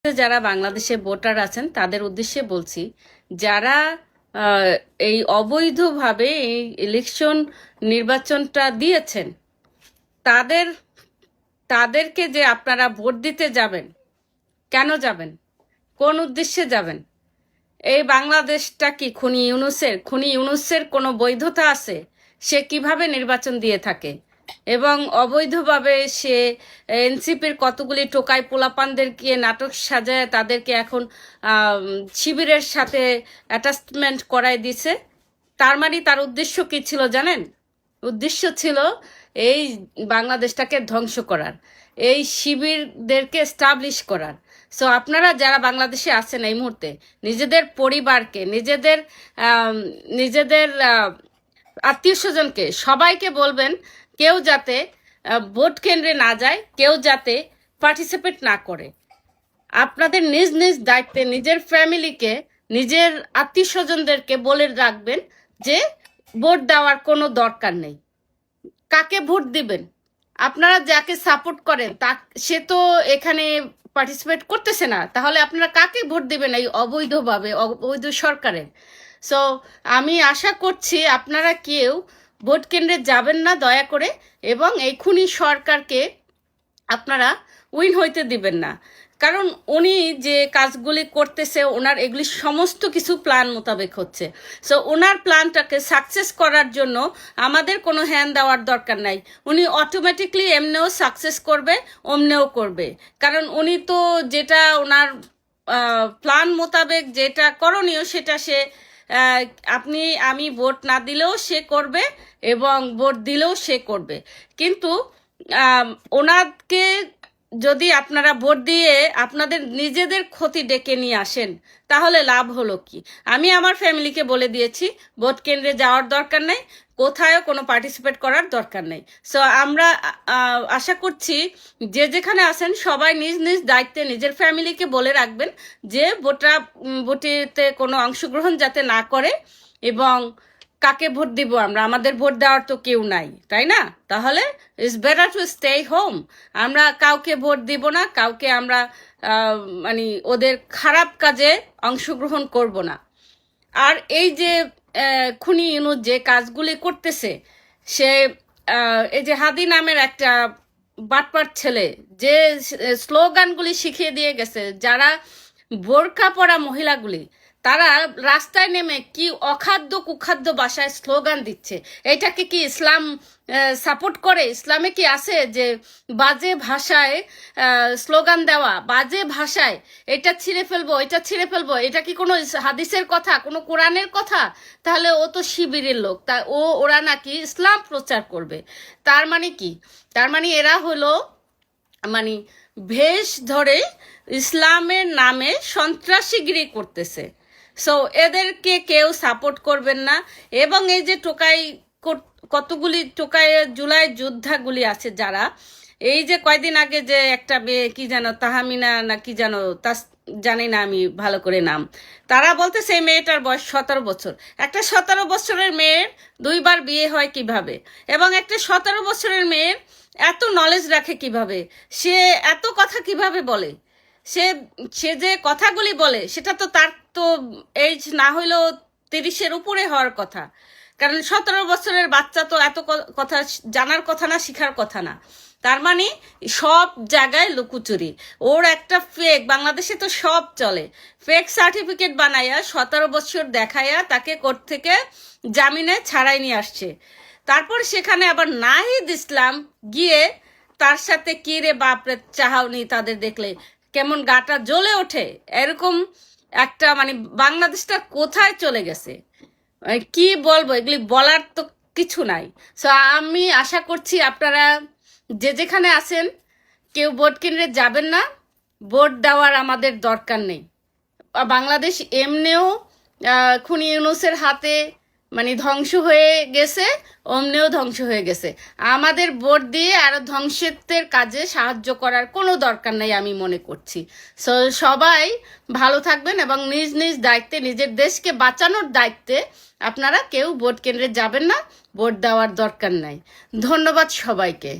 যারা বাংলাদেশে ভোটার আছেন তাদের উদ্দেশ্যে বলছি, যারা এই অবৈধভাবে এই ইলেকশন নির্বাচনটা দিয়েছেন, তাদের তাদেরকে যে আপনারা ভোট দিতে যাবেন, কেন যাবেন, কোন উদ্দেশ্যে যাবেন? এই বাংলাদেশটা কি খুনি ইউনূসের কোনো বৈধতা আছে? সে কিভাবে নির্বাচন দিয়ে থাকে এবং অবৈধভাবে সে এনসিপির কতগুলি টোকাই পোলাপানদেরকে নাটক সাজায় তাদেরকে এখন শিবিরের সাথে অ্যাটাচমেন্ট করায় দিছে। তার মানে তার উদ্দেশ্য কি ছিল জানেন? উদ্দেশ্য ছিল এই বাংলাদেশটাকে ধ্বংস করার, এই শিবিরদেরকে এস্টাবলিশ করার। সো আপনারা যারা বাংলাদেশে আছেন এই মুহূর্তে, নিজেদের পরিবারকে, নিজেদের আত্মীয় স্বজনকে সবাইকে বলবেন কেউ যাতে ভোট কেন্দ্রে না যায়, কেউ যাতে পার্টিসিপেট না করে। আপনাদের নিজ নিজ দায়িত্বে নিজের ফ্যামিলিকে, নিজের আত্মীয় স্বজনদেরকে বলে রাখবেন যে ভোট দেওয়ার কোনো দরকার নেই। কাকে ভোট দিবেন? আপনারা যাকে সাপোর্ট করেন সে তো এখানে পার্টিসিপেট করতেছে না, তাহলে আপনারা কাকে ভোট দিবেন এই অবৈধভাবে, অবৈধ সরকারের? সো আমি আশা করছি আপনারা কেউ ভোট কেন্দ্রে যাবেন না দয়া করে, এবং এই খুনি সরকারকে আপনারা উইন হইতে দিবেন না। কারণ উনি যে কাজগুলি করতেছে, ওনার এগুলি সমস্ত কিছু প্ল্যান মোতাবেক হচ্ছে। সো ওনার প্ল্যানটাকে সাকসেস করার জন্য আমাদের কোনো হ্যান্ড দেওয়ার দরকার নাই। উনি অটোমেটিকলি এমনিও সাকসেস করবে, অমনেও করবে। কারণ উনি তো যেটা ওনার প্ল্যান মোতাবেক যেটা করণীয় সেটা সে আমি ভোট না দিলেও সে করবে এবং ভোট দিলেও সে করবে। কিন্তু ওনাকে যদি আপনারা ভোট দিয়ে আপনাদের নিজেদের ক্ষতি ডেকে নিয়ে আসেন, তাহলে লাভ হলো কি? আমি আমার ফ্যামিলিকে বলে দিয়েছি ভোট কেন্দ্রে যাওয়ার দরকার নেই, কোথায়ও কোনো পার্টিসিপেট করার দরকার নেই। সো আমরা আশা করছি যে যেখানে আছেন সবাই নিজ নিজ দায়িত্বে নিজের ফ্যামিলিকে বলে রাখবেন যে ভোটেতে কোনো অংশগ্রহণ যাতে না করে। এবং কাকে ভোট দিব আমরা? আমাদের ভোট দেওয়ার তো কেউ নাই, তাই না? তাহলে it's better to stay home. আমরা কাউকে ভোট দিব না, কাউকে আমরা মানে ওদের খারাপ কাজে অংশগ্রহণ করব না। আর এই যে খুনি ইউনূস যে কাজগুলি করতেছে, সে এই যে হাদি নামের একটা বাটপার ছেলে যে স্লোগানগুলি শিখিয়ে দিয়ে গেছে, যারা বোরকা পরা মহিলাগুলি তারা রাস্তায় নেমে কি অখাদ্য কুখাদ্য ভাষায় স্লোগান দিচ্ছে। এটাকে কি ইসলাম সাপোর্ট করে? ইসলামে কি আছে যে বাজে ভাষায় স্লোগান দেওয়া, বাজে ভাষায় এটা ছিঁড়ে ফেলবো, এটা ছিঁড়ে ফেলবো, এটা কি কোনো হাদিসের কথা, কোনো কোরআনের কথা? তাহলে ও তো শিবিরের লোক, তা ওরা নাকি ইসলাম প্রচার করবে। তার মানে কি? তার মানে এরা হলো মানে ভেষ ধরে ইসলামের নামে সন্ত্রাসীগিরি করতেছে। সো এদেরকে কেউ সাপোর্ট করবেন না। এবং এই যে কতগুলি টোকাই জুলাই যোদ্ধাগুলি আছে যারা, এই যে কয়দিন আগে যে একটা মেয়ে কি জানো তাহমিনা না কি জানো, তা জানি না আমি ভালো করে নাম, তারা বলতে সেই মেয়েটার বয়স 17 বছর। একটা 17 বছরের মেয়ের 2বার বিয়ে হয় কিভাবে? এবং একটা 17 বছরের মেয়ের এত নলেজ রাখে কিভাবে? সে এত কথা কিভাবে বলে? সে যে কথাগুলি বলে সেটা তো তার তো এজ না হইলেও 30-এর উপরে হওয়ার কথা। কারণ 17 বছরের বাচ্চা তো এত কথা জানার কথা না, শিখার কথা না। তার মানে সব জায়গায় লুকোচুরি। ওর একটা ফেক, বাংলাদেশে তো সব চলে, ফেক সার্টিফিকেট বানাইয়া 17 বছর দেখাইয়া তাকে কোর্ট থেকে জামিনে ছাড়াই নিয়ে আসছে। তারপর সেখানে আবার নাহিদ ইসলাম গিয়ে তার সাথে কি রে বাপরে চাহাওনি, তাদের দেখলে কেমন গাটা জ্বলে ওঠে। এরকম একটা মানে বাংলাদেশটা কোথায় চলে গেছে কি বলবো, এগুলি বলার তো কিছু নাই। সো আমি আশা করছি আপনারা যে যেখানে আছেন কেউ ভোট কেন্দ্রে যাবেন না, ভোট দেওয়ার আমাদের দরকার নেই। বাংলাদেশ এমনিও খুনি ইউনূসের হাতে মানে ধ্বংস হয়ে গেছে, অমনিও ধ্বংস হয়ে গেছে। আমাদের ভোট দিয়ে আরো ধ্বংসের কাজে সাহায্য করার কোনো দরকার নেই আমি মনে করছি। সো সবাই ভালো থাকবেন এবং নিজ নিজ দায়িত্বে, নিজের দেশকে বাঁচানোর দায়িত্বে আপনারা কেউ ভোট কেন্দ্রে যাবেন না, ভোট দেওয়ার দরকার নাই। ধন্যবাদ সবাইকে।